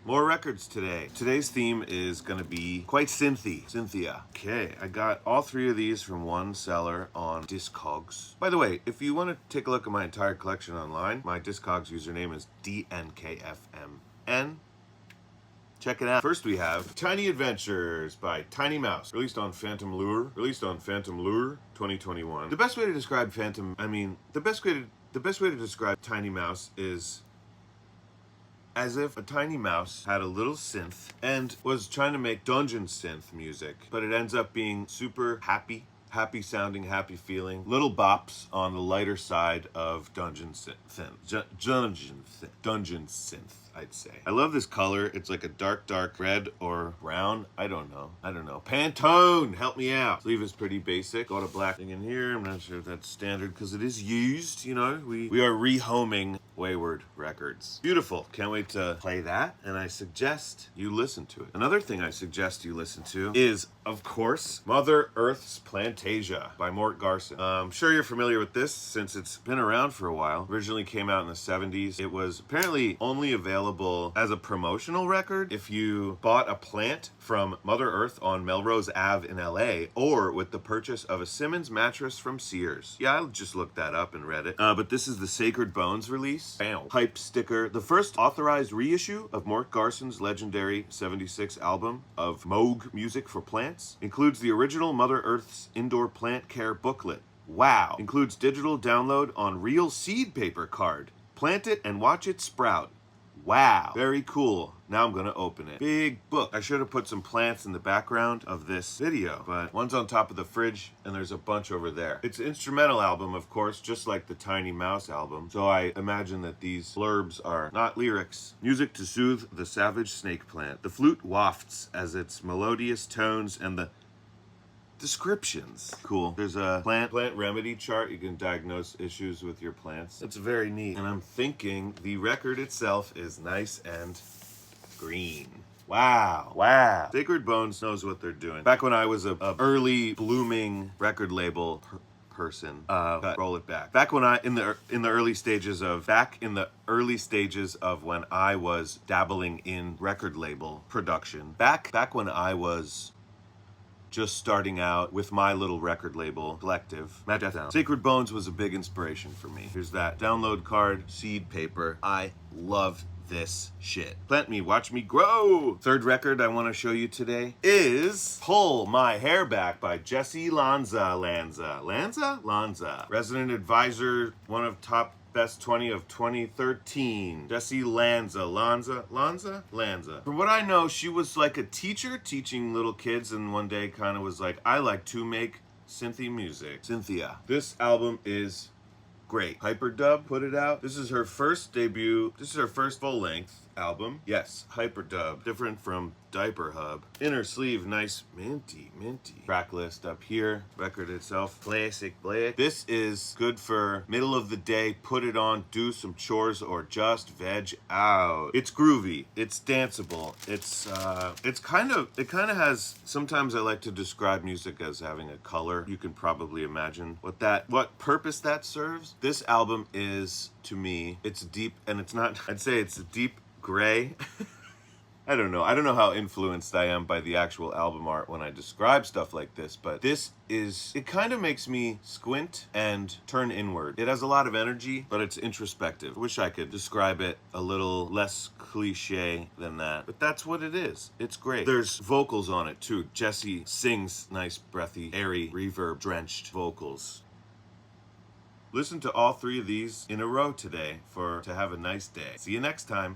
More records today. Today's theme is gonna be quite Cynthia. Okay, I got all three of these from one seller on Discogs. By the way, if you want to take a look at my entire collection online, my Discogs username is DNKFMN. Check it out. First we have Tiny Adventures by Tiny Mouse, released on Phantom Lure 2021. The best way to describe the best way to describe Tiny Mouse is as if a tiny mouse had a little synth and was trying to make dungeon synth music, but it ends up being super happy sounding, happy feeling. Little bops on the lighter side of dungeon synth, I'd say. I love this color. It's like a dark red or brown. I don't know. Pantone, help me out. Sleeve is pretty basic. Got a black thing in here. I'm not sure if that's standard because it is used, you know. We are rehoming Wayward Records. Beautiful. Can't wait to play that, and I suggest you listen to it. Another thing I suggest you listen to is, of course, Mother Earth's Plantasia by Mort Garson. I'm sure you're familiar with this since it's been around for a while. Originally came out in the 70s. It was apparently only available as a promotional record if you bought a plant from Mother Earth on Melrose Ave in LA, or with the purchase of a Simmons mattress from Sears. Yeah, I just looked that up and read it. But this is the Sacred Bones release. Bam. Hype sticker. The first authorized reissue of Mort Garson's legendary 76 album of Moog Music for Plants. Includes the original Mother Earth's indoor plant care booklet. Wow. Includes digital download on real seed paper card. Plant it and watch it sprout. Wow. Very cool. Now I'm gonna open it. Big book. I should have put some plants in the background of this video, but one's on top of the fridge and there's a bunch over there. It's an instrumental album, of course, just like the Tiny Mouse album. So I imagine that these blurbs are not lyrics. Music to soothe the savage snake plant. The flute wafts as its melodious tones and the descriptions. Cool. There's a plant remedy chart. You can diagnose issues with your plants. It's very neat. And I'm thinking the record itself is nice and green. Wow. Sacred Bones knows what they're doing. Back when I was a early blooming record label person, roll it back. Back when in the early stages of when I was dabbling in record label production. Back when I was just starting out with my little record label collective, Sacred Bones was a big inspiration for me. Here's that download card, seed paper. I love this shit. Plant me, watch me grow. Third record I want to show you today is Pull My Hair Back by Jessy Lanza. Resident advisor, one of top Best 20 of 2013. Jessy Lanza. From what I know, she was like a teacher teaching little kids, and one day kind of was like, I like to make synthy music. Cynthia. This album is great. Hyperdub put it out. This is her first debut. This is her first full-length album. Yes, Hyperdub. Different from Diaper Hub. Inner sleeve, nice minty. Track list up here. Record itself, classic black. This is good for middle of the day. Put it on, do some chores, or just veg out. It's groovy. It's danceable. It kind of has. Sometimes I like to describe music as having a color. You can probably imagine what purpose that serves. This album is, to me, it's deep, and it's not. I'd say it's a deep gray. I don't know how influenced I am by the actual album art when I describe stuff like this, but it kind of makes me squint and turn inward. It has a lot of energy, but it's introspective. I wish I could describe it a little less cliche than that, but that's what it is. It's great. There's vocals on it too. Jessy sings nice, breathy, airy, reverb-drenched vocals. Listen to all three of these in a row today to have a nice day. See you next time.